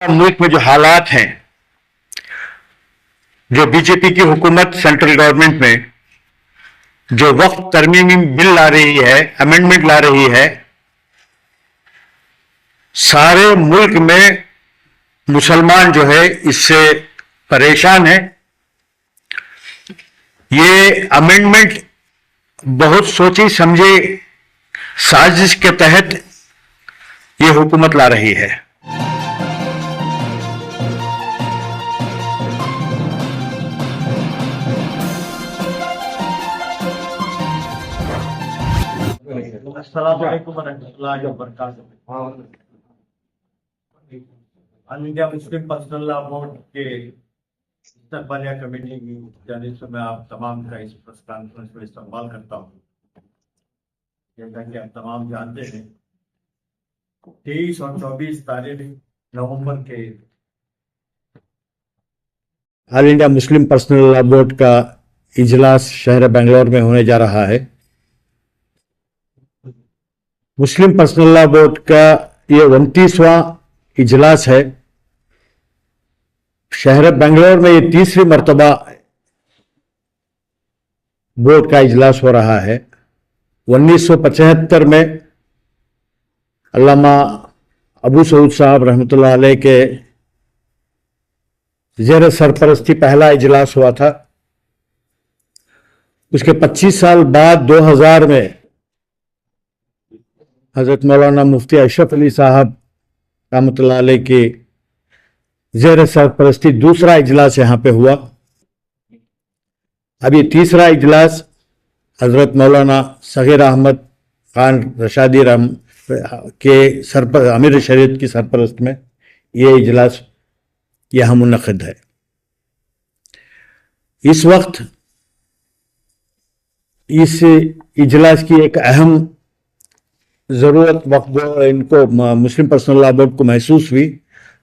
मुल्क में जो हालात हैं, जो बीजेपी की हुकूमत सेंट्रल गवर्नमेंट में जो वक्त तरमीमी बिल ला रही है, अमेंडमेंट ला रही है, सारे मुल्क में मुसलमान जो है इससे परेशान है। ये अमेंडमेंट बहुत सोची समझी साजिश के तहत ये हुकूमत ला रही है। All India Muslim personal law board के इस्तकबालिया कमेटी की जानिब से मैं आप तमाम का इस प्रेस कॉन्फ्रेंस में इस्तेमाल करता हूँ। जैसा कि आप तमाम जानते हैं, 23 और 24 तारीख नवंबर के all India Muslim personal law board का इजलास शहर बेंगलोर में होने जा रहा है। मुस्लिम पर्सनल लॉ बोर्ड का ये 29वां इजलास है। शहर बेंगलोर में ये तीसरी मर्तबा बोर्ड का इजलास हो रहा है। 1975 में अल्लामा अबू सऊद साहब रहमतुल्लाह अलैह के ज़ेर सरपरस्ती पहला इजलास हुआ था। उसके 25 साल बाद 2000 में हजरत मौलाना मुफ्ती अशरफ अली साहब रहमतुल्लाह अलैह की ज़ेर सरपरस्ती दूसरा इजलास यहाँ पे हुआ। अब ये तीसरा इजलास हजरत मौलाना सगीर अहमद खान रशादी के अमीर शरीयत की सरपरस्त में ये इजलास यहाँ मुनक़िद है। इस वक्त इस इजलास की एक अहम ज़रूरत वक्त इनको मुस्लिम पर्सनल लॉ बोर्ड को महसूस हुई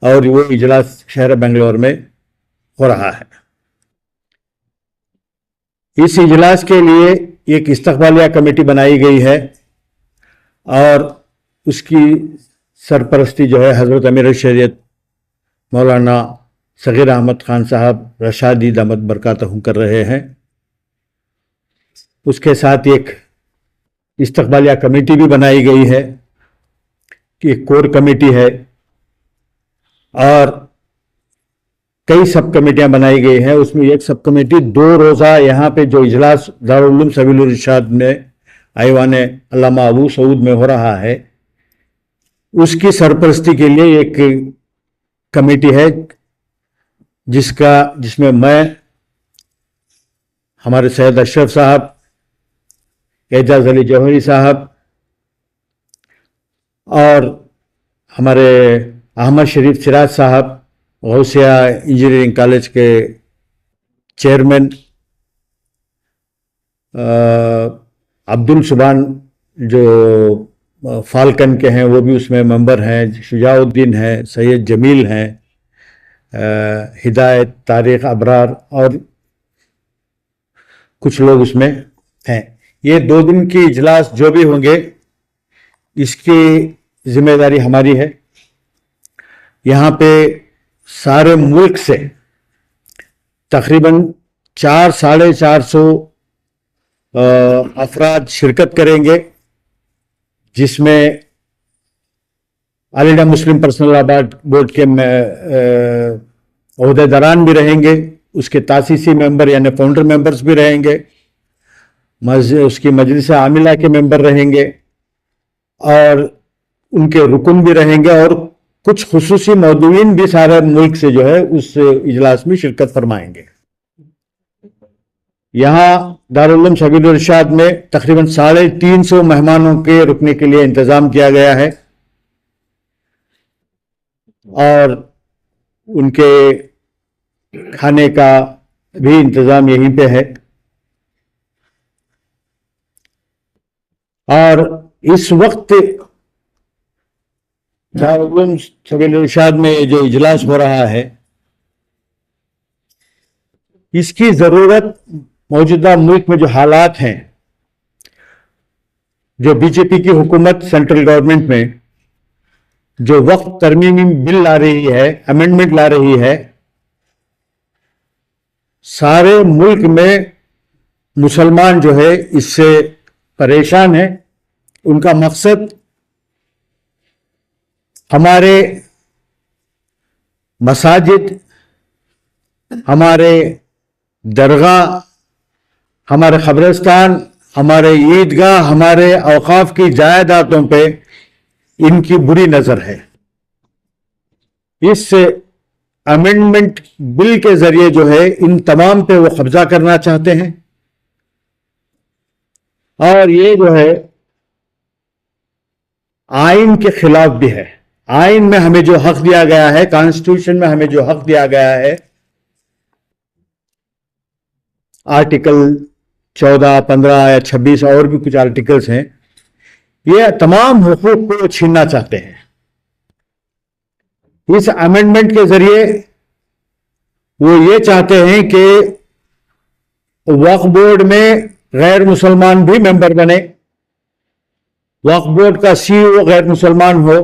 और वो इजलास शहर बेंगलोर में हो रहा है। इस इजलास के लिए एक इस्तकबालिया कमेटी बनाई गई है और उसकी सरपरस्ती जो है हज़रत अमीर शरीयत मौलाना सगीर अहमद खान साहब रशादी दामद बरकातहू कर रहे हैं। उसके साथ एक इस्तकबालिया कमेटी भी बनाई गई है कि एक कोर कमेटी है और कई सब कमेटियां बनाई गई हैं। उसमें एक सब कमेटी 2 रोज़ा यहाँ पे जो इजलास दारुल उलूम सबीलुर इरशाद में आईवान अल्लामा अबू सऊद में हो रहा है, उसकी सरपरस्ती के लिए एक कमेटी है जिसमें मैं, हमारे सैयद अशरफ साहब, एजाज अली जौहरी साहब और हमारे अहमद शरीफ सिराज साहब गौसिया इंजीनियरिंग कॉलेज के चेयरमैन, अब्दुल सुबान जो फाल्कन के हैं वो भी उसमें मेंबर हैं, शुजाउद्दीन हैं, सैयद जमील हैं, हिदायत, तारिक, अबरार और कुछ लोग उसमें हैं। ये 2 दिन की इजलास जो भी होंगे इसकी जिम्मेदारी हमारी है। यहाँ पे सारे मुल्क से तकरीबन 400-450 अफराद शिरकत करेंगे, जिसमें all India Muslim personal law board के ओहदेदारान भी रहेंगे, उसके तासीसी मेंबर यानी फाउंडर मेंबर्स भी रहेंगे, उसकी मजलिस आमिला के मेंबर रहेंगे और उनके रुकन भी रहेंगे और कुछ खुसूसी मौदूईन भी सारे मुल्क से जो है उस इजलास में शिरकत फरमाएंगे। यहाँ दारुल उलूम सबीलुर इरशाद में तकरीबन 350 मेहमानों के रुकने के लिए इंतज़ाम किया गया है और उनके खाने का भी इंतज़ाम यहीं पे है। और इस वक्त दारुल उलूम सबीलुर इरशाद में जो इजलास हो रहा है, इसकी ज़रूरत मौजूदा मुल्क में जो हालात हैं, जो बीजेपी की हुकूमत सेंट्रल गवर्नमेंट में जो वक्फ तरमीमी बिल ला रही है, अमेंडमेंट ला रही है, सारे मुल्क में मुसलमान जो है इससे परेशान है। उनका मकसद हमारे मसाजिद, हमारे दरगाह, हमारे कब्रिस्तान, हमारे ईदगाह, हमारे औकाफ की जायदादों पे इनकी बुरी नजर है। इस अमेंडमेंट बिल के जरिए जो है इन तमाम पे वो कब्जा करना चाहते हैं। और ये जो है आइन के खिलाफ भी है। आइन में हमें जो हक दिया गया है, कॉन्स्टिट्यूशन में हमें जो हक दिया गया है, आर्टिकल 14, 15 या 26 और भी कुछ आर्टिकल्स हैं, ये तमाम हुकूक को छीनना चाहते हैं। इस अमेंडमेंट के जरिए वो ये चाहते हैं कि वक्फ बोर्ड में गैर मुसलमान भी मेंबर बने, वक्फ बोर्ड का CEO गैर मुसलमान हो।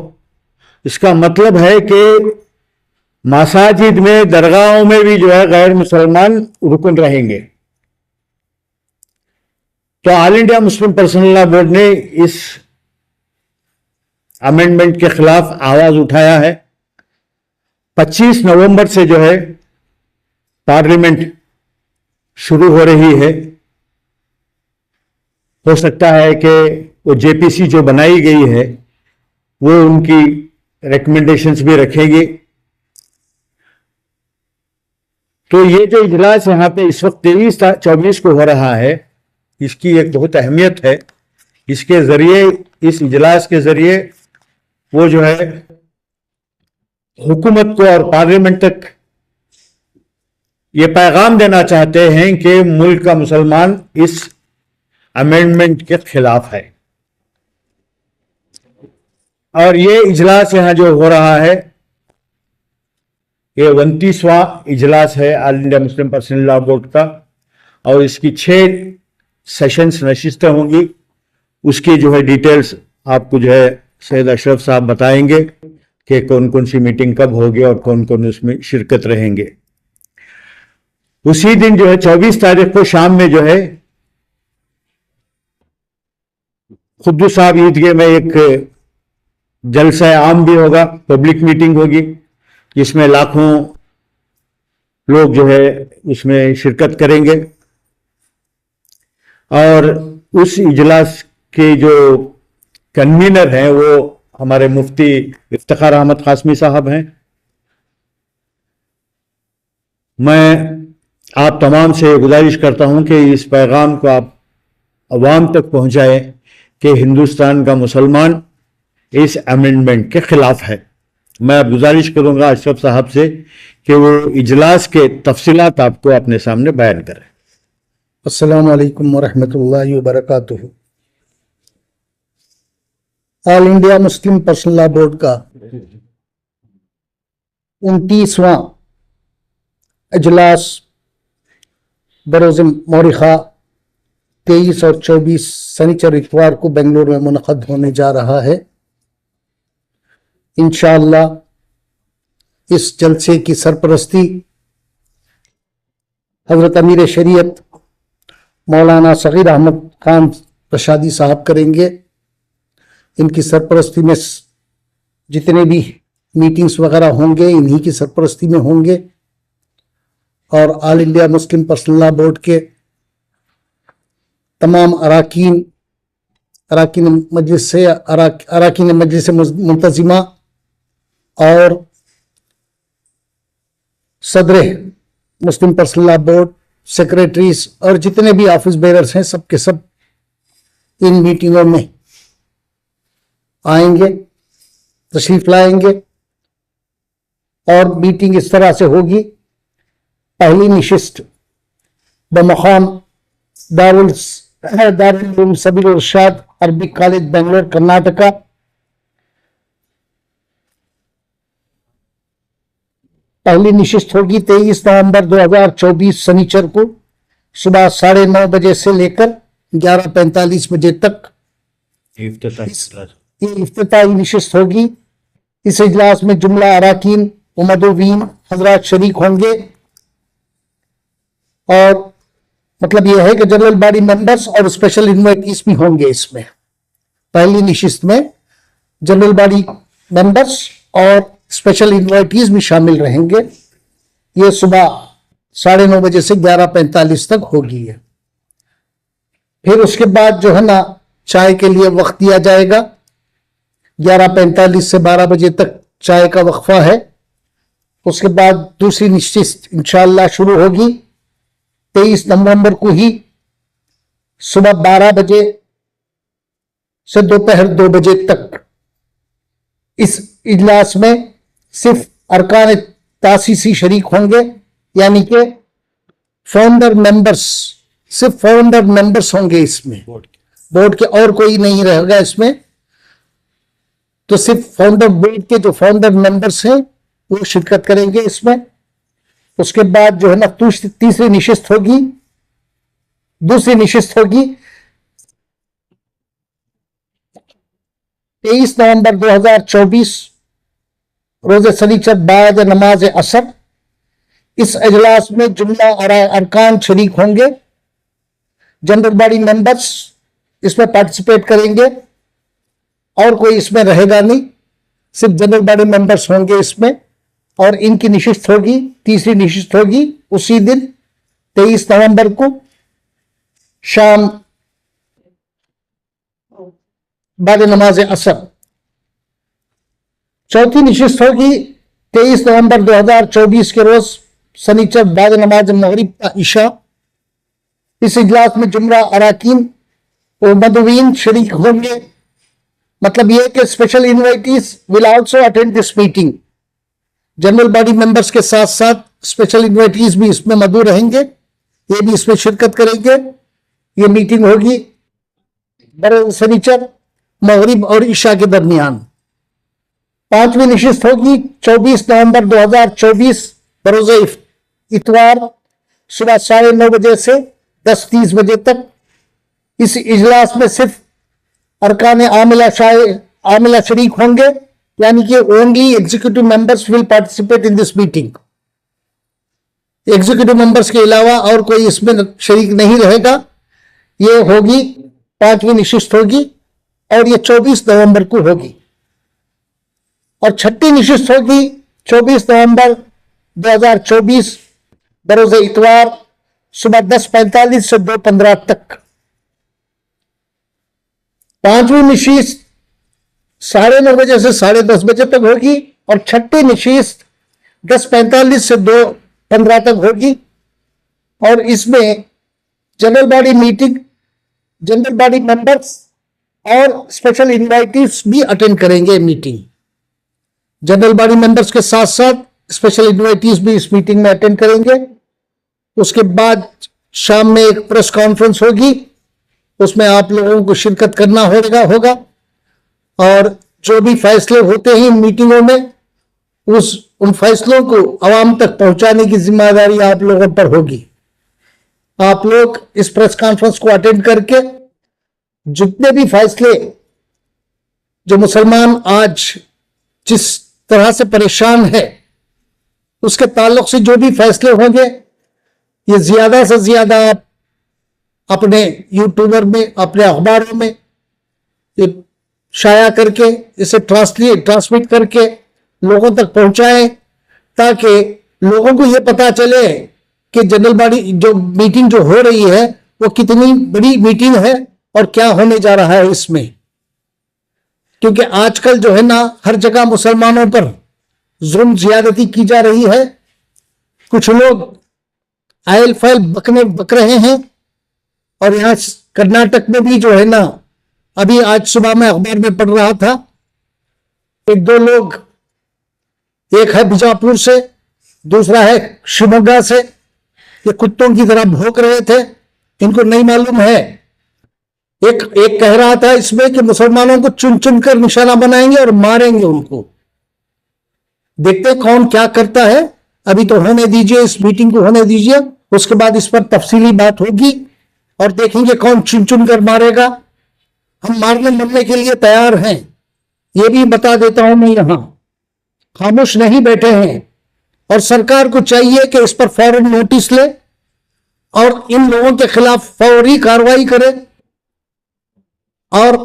इसका मतलब है कि मसाजिद में, दरगाहों में भी जो है गैर मुसलमान रुकन रहेंगे। तो all India Muslim personal law board ने इस अमेंडमेंट के खिलाफ आवाज उठाया है। 25 नवंबर से जो है पार्लियामेंट शुरू हो रही है। हो सकता है कि वो JPC जो बनाई गई है वो उनकी रिकमेंडेशंस भी रखेगी। तो ये जो इजलास यहाँ पे इस वक्त 23-24 को हो रहा है, इसकी एक बहुत अहमियत है। इसके जरिए, इस इजलास के जरिए वो जो है हुकूमत को और पार्लियामेंट तक ये पैगाम देना चाहते हैं कि मुल्क का मुसलमान इस अमेंडमेंट के खिलाफ है। और ये इजलास यहां जो हो रहा है, ये 29वां इजलास है all India Muslim personal law board का, और इसकी 6 सेशंस नशिस्तें होंगी। उसकी जो है डिटेल्स आपको जो है सैयद अशरफ साहब बताएंगे कि कौन कौन सी मीटिंग कब होगी और कौन कौन उसमें शिरकत रहेंगे। उसी दिन जो है 24 तारीख को शाम में जो है खुद्दूस साहब ईदगाह में एक जलसा आम भी होगा, पब्लिक मीटिंग होगी, जिसमें लाखों लोग जो है उसमें शिरकत करेंगे। और उस इजलास के जो कन्वीनर हैं वो हमारे मुफ्ती इफ्तिखार अहमद कासमी साहब हैं। मैं आप तमाम से गुजारिश करता हूं कि इस पैगाम को आप अवाम तक पहुंचाएं कि हिंदुस्तान का मुसलमान इस अमेंडमेंट के खिलाफ है। मैं अब गुजारिश करूंगा अशरफ साहब से कि वो इजलास के तफसीलात आपको अपने सामने बयान करें। अस्सलामु अलैकुम वरहमतुल्लाहि वबरकातुहू। All India Muslim personal law board का 29वां इजलास बरोज़ मौरिखा 23 और 24 शनिचर इतवार को बेंगलुरु में मुनक़द होने जा रहा है। इंशाअल्लाह इस जलसे की सरपरस्ती हजरत अमीर शरीयत मौलाना सगीर अहमद खान प्रसादी साहब करेंगे। इनकी सरपरस्ती में जितने भी मीटिंग्स वगैरह होंगे इन्हीं की सरपरस्ती में होंगे। और all India Muslim personal law board के तमाम अराकीन मजलिस से अराकीन मजलिस मुंतजिमा और सदर मुस्लिम पर्सनल लॉ बोर्ड, सेक्रेटरीज और जितने भी ऑफिस बेरर्स हैं सब के सब इन मीटिंगों में आएंगे, तशरीफ लाएंगे। और मीटिंग इस तरह से होगी। पहली निशिस्त बमकाम दारुल सबील इरशाद अरबिक कॉलेज बेंगलोर कर्नाटका, पहली निशिस्त होगी 23 नवंबर 2024 शनिचर को सुबह 9:30 बजे से लेकर 11:45 बजे तक ये इफ्तिताही निशिस्त होगी। इस इजलास में जुमला अराकीन व मदऊवीन हजरात शरीक होंगे और मतलब यह है कि जनरल बॉडी मेंबर्स और स्पेशल इन्वाइटीज भी होंगे। इसमें पहली नशिस्त में जनरल बॉडी मेंबर्स और स्पेशल इन्वाइटीज भी शामिल रहेंगे। ये सुबह 9:30 बजे से 11:45 तक होगी। फिर उसके बाद जो है ना चाय के लिए वक्त दिया जाएगा। 11:45 से 12 बजे तक चाय का वक्फा है। उसके बाद दूसरी नशिस्त इंशाअल्लाह शुरू होगी 23 नवंबर को ही सुबह 12 बजे से दोपहर 2 बजे तक। इस इजलास में सिर्फ अरकान तासीसी शरीक होंगे, यानी कि फाउंडर मेंबर्स, सिर्फ फाउंडर मेंबर्स होंगे इसमें, बोर्ड के और कोई नहीं रहेगा इसमें। तो सिर्फ फाउंडर बोर्ड के जो फाउंडर मेंबर्स हैं वो शिरकत करेंगे इसमें। उसके बाद जो है ना तीसरी नशिस्त होगी, दूसरी नशिस्त होगी 23 नवंबर 2024 रोज शनीचर बाद नमाज असर। इस इजलास में जुमला अरकान शरीक होंगे, जनरल बॉडी मेंबर्स इसमें पार्टिसिपेट करेंगे और कोई इसमें रहेगा नहीं, सिर्फ जनरल बॉडी मेंबर्स होंगे इसमें। और इनकी नशिस्त होगी, तीसरी नशिस्त होगी उसी दिन 23 नवंबर को शाम बाद नमाज असर। चौथी नशिस्त होगी 23 नवंबर 2024 के रोज शनीचर बाद नमाज मगरिब का इशा। इस इजलास में जुमला अराकीन और मदऊवीन शरीक होंगे। मतलब यह कि special invitees will also attend this meeting. General body members के साथ साथ स्पेशल इन्वाइटीज भी इसमें मौजूद रहेंगे, ये भी इसमें शिरकत करेंगे। ये मीटिंग होगी बरोज शनीचर मगरिब और इशा के दरमियान। पांचवी नशिस्त होगी 24 नवंबर 2024 बरोज इतवार सुबह 9:30 बजे से 10:30 बजे तक। इस इजलास में सिर्फ अरकान आमिला शरीक होंगे, यानी कि only executive members will participate in this meeting. Executive members के अलावा और कोई इसमें शरीक नहीं रहेगा। ये होगी पांचवी नशिस्त होगी और ये 24 नवंबर को होगी। और छठी नशिस्त होगी 24 नवंबर 2024 बरोज इतवार सुबह 10:45 से 2:15 तक। पांचवी नशिस्त 9:30 बजे से 10:30 बजे तक होगी और छठी नशिस्त 10:45 से 2:15 तक होगी। और इसमें general body meeting, general body members और स्पेशल इन्वाइटीज भी अटेंड करेंगे मीटिंग। जनरल बॉडी मेंबर्स के साथ साथ स्पेशल इन्वाइटीज भी इस मीटिंग में अटेंड करेंगे। उसके बाद शाम में एक प्रेस कॉन्फ्रेंस होगी, उसमें आप लोगों को शिरकत करना होगा और जो भी फैसले होते हैं इन मीटिंगों में उन फैसलों को आवाम तक पहुंचाने की जिम्मेदारी आप लोगों पर होगी। आप लोग इस प्रेस कॉन्फ्रेंस को अटेंड करके जितने भी फैसले जो मुसलमान आज जिस तरह से परेशान है उसके ताल्लुक से जो भी फैसले होंगे ये ज्यादा से ज्यादा आप अपने यूट्यूबर में, अपने अखबारों में ये शाया करके इसे ट्रांसमिट करके लोगों तक पहुंचाएं, ताकि लोगों को यह पता चले कि जनरल बॉडी जो मीटिंग जो हो रही है वो कितनी बड़ी मीटिंग है और क्या होने जा रहा है इसमें। क्योंकि आजकल जो है ना हर जगह मुसलमानों पर जुल्म ज्यादती की जा रही है। कुछ लोग आयल फैल बक रहे हैं और यहाँ कर्नाटक में भी जो है ना, अभी आज सुबह में अखबार में पढ़ रहा था, 1-2 लोग, एक है बीजापुर से, दूसरा है शिवमोगा से, ये कुत्तों की तरह भौंक रहे थे। इनको नहीं मालूम है। एक कह रहा था इसमें कि मुसलमानों को चुन चुन कर निशाना बनाएंगे और मारेंगे उनको। देखते कौन क्या करता है। अभी तो होने दीजिए, इस मीटिंग को होने दीजिए, उसके बाद इस पर तफसीली बात होगी और देखेंगे कौन चुन चुन कर मारेगा। हम मारने मरने के लिए तैयार हैं, ये भी बता देता हूं मैं यहां। खामोश नहीं बैठे हैं और सरकार को चाहिए कि इस पर फौरन नोटिस ले और इन लोगों के खिलाफ फौरी कार्रवाई करे और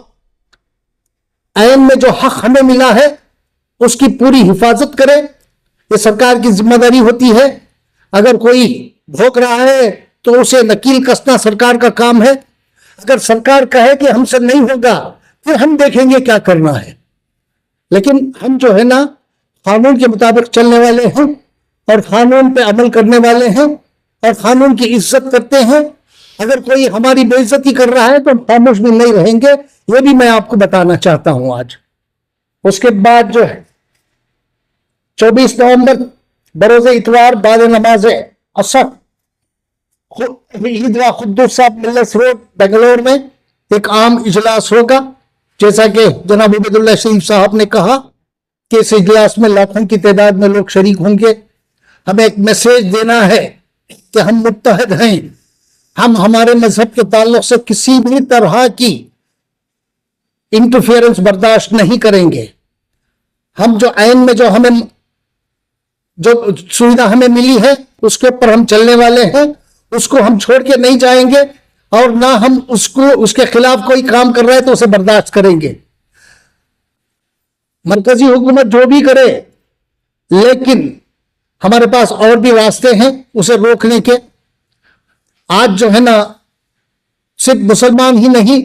आइन में जो हक हमें मिला है उसकी पूरी हिफाजत करे। ये सरकार की जिम्मेदारी होती है। अगर कोई भोग रहा है तो उसे नकील कसना सरकार का काम है। अगर सरकार कहे कि हमसे नहीं होगा फिर हम देखेंगे क्या करना है, लेकिन हम जो है ना कानून के मुताबिक चलने वाले हैं और कानून पे अमल करने वाले हैं और कानून की इज्जत करते हैं। अगर कोई हमारी बेइज्जती कर रहा है तो हम खामोश भी नहीं रहेंगे, ये भी मैं आपको बताना चाहता हूं आज। उसके बाद जो है 24 नवंबर बरोज़ इतवार बाद नमाज असर ईदगाह खुद्दूस साहब मिल्लत रोड बेंगलोर में एक आम इजलास होगा। जैसा कि जनाब उबैदुल्लाह शरीफ साहब ने कहा कि इस इजलास में लाखों की तादाद में लोग शरीक होंगे। हमें एक मैसेज देना है कि हम मुत्तहद हैं। हम हमारे मजहब के ताल्लुक से किसी भी तरह की इंटरफेरेंस बर्दाश्त नहीं करेंगे। हम जो आइन में जो सुविधा हमें मिली है उसके ऊपर हम चलने वाले हैं, उसको हम छोड़ के नहीं जाएंगे और ना हम उसके खिलाफ कोई काम कर रहा है तो उसे बर्दाश्त करेंगे। मरकजी हुकूमत जो भी करे, लेकिन हमारे पास और भी रास्ते हैं उसे रोकने के। आज जो है ना सिर्फ मुसलमान ही नहीं,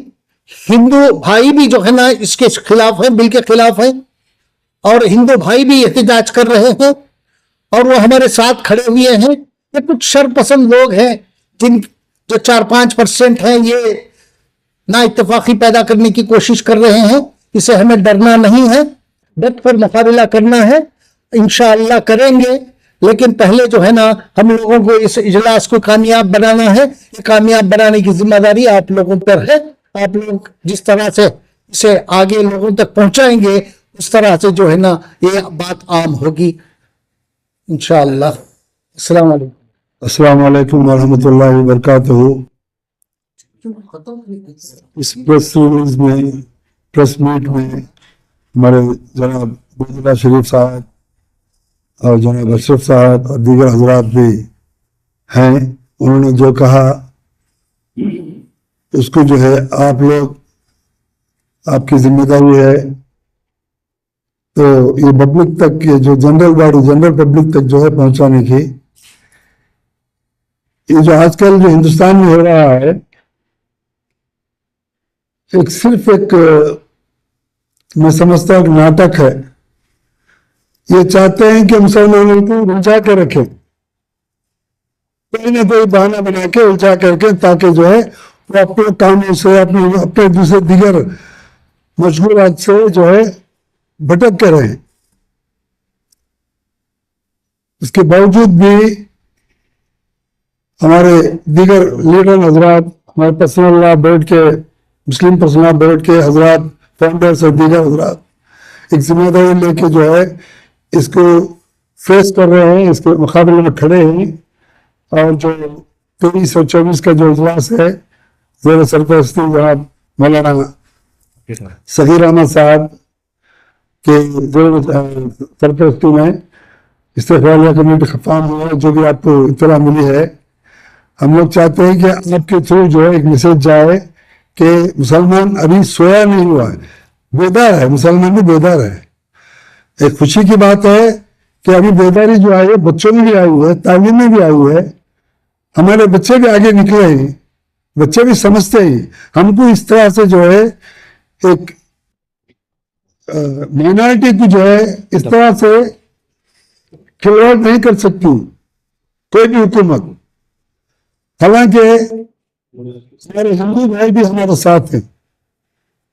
हिंदू भाई भी जो है ना इसके खिलाफ है, बिल के खिलाफ है और हिंदू भाई भी एहतजाज कर रहे हैं और वो हमारे साथ खड़े हुए हैं। ये कुछ शरपसंद लोग हैं जो 4-5% हैं, ये ना इत्तेफाकी पैदा करने की कोशिश कर रहे हैं। इसे हमें डरना नहीं है, डट कर मुकाबला करना है, इंशाअल्लाह करेंगे। लेकिन पहले जो है ना हम लोगों को इस इजलास को कामयाब बनाना है। ये कामयाब बनाने की जिम्मेदारी आप लोगों पर है। आप लोग जिस तरह से इसे आगे लोगों तक पहुंचाएंगे उस तरह से जो है ना ये बात आम होगी इंशाअल्लाह। अस्सलाम वालेकुम। अस्सलाम वालेकुम वरहमतुल्लाहि वबरकातुहू। इस प्रेस मीट में हमारे जनाब उबैदुल्लाह शरीफ साहब और जनाब अशरफ साहब और दीगर हजरात भी हैं। उन्होंने जो कहा उसको जो है आप लोग, आपकी जिम्मेदारी है तो ये पब्लिक तक, ये जो जनरल पब्लिक तक जो है पहुंचाने की। ये जो आजकल जो हिंदुस्तान में हो रहा है सिर्फ एक मैं समझता हूं नाटक है। ये चाहते हैं कि मुसलमानों को उलझा के रखें, कोई ना कोई बहाना बना के उलझा करके, ताकि जो है वो अपने कामों से अपने दूसरे दीगर मशगूलात से जो है भटक के रहे। इसके बावजूद भी हमारे दीगर लीडर हजरात, हमारे पर्सनल लॉ बोर्ड के, मुस्लिम पर्सनल लॉ बोर्ड के हजरात, फाउंडर्स और दीगर हजरात एक जिम्मेदारी लेके जो है इसको फेस कर रहे हैं, इसके मुकाबले में खड़े हैं। और जो 23 और 24 का जो इजलास है ज़ेर सरपरस्ती जनाब मौलाना सगीर अहमद साहब के सरपरस्ती में इस्तिक़बालिया कमेटी का फॉर्म हुआ, जो भी आपको इत्तला मिली है। हम लोग चाहते हैं कि आपके थ्रू जो है एक मैसेज जाए कि मुसलमान अभी सोया नहीं हुआ है, बेदार है, मुसलमान भी बेदार है। एक खुशी की बात है कि अभी बेदारी जो आई है बच्चों में भी आई है, तालीम में भी आई है। हमारे बच्चे भी आगे निकले हैं, बच्चे भी समझते हैं। हमको इस तरह से जो है एक माइनॉरिटी को जो है इस तरह से खिलवाड़ नहीं कर सकती कोई भी हुकूमत। हालांकि हमारे हिंदू भाई भी हमारे साथ हैं।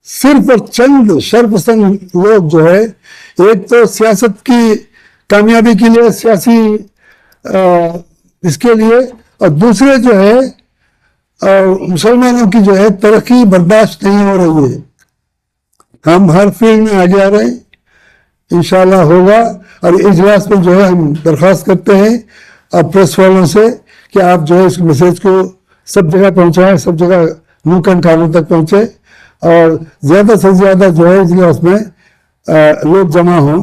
सिर्फ और चंद शरपसंद लोग जो है, एक तो सियासत की कामयाबी के लिए, सियासी इसके लिए, और दूसरे जो है मुसलमानों की जो है तरक्की बर्दाश्त नहीं हो रही है। हम हर फील्ड में आगे आ रहे हैं, इंशाल्लाह होगा। और इजलास में जो है हम दरख्वास्त करते हैं अब प्रेस वालों से कि आप जो है इस मैसेज को सब जगह पहुंचाएं, सब जगह मुंह कान कानों तक पहुंचे और ज्यादा से ज्यादा जो है इजलास में लोग जमा हों।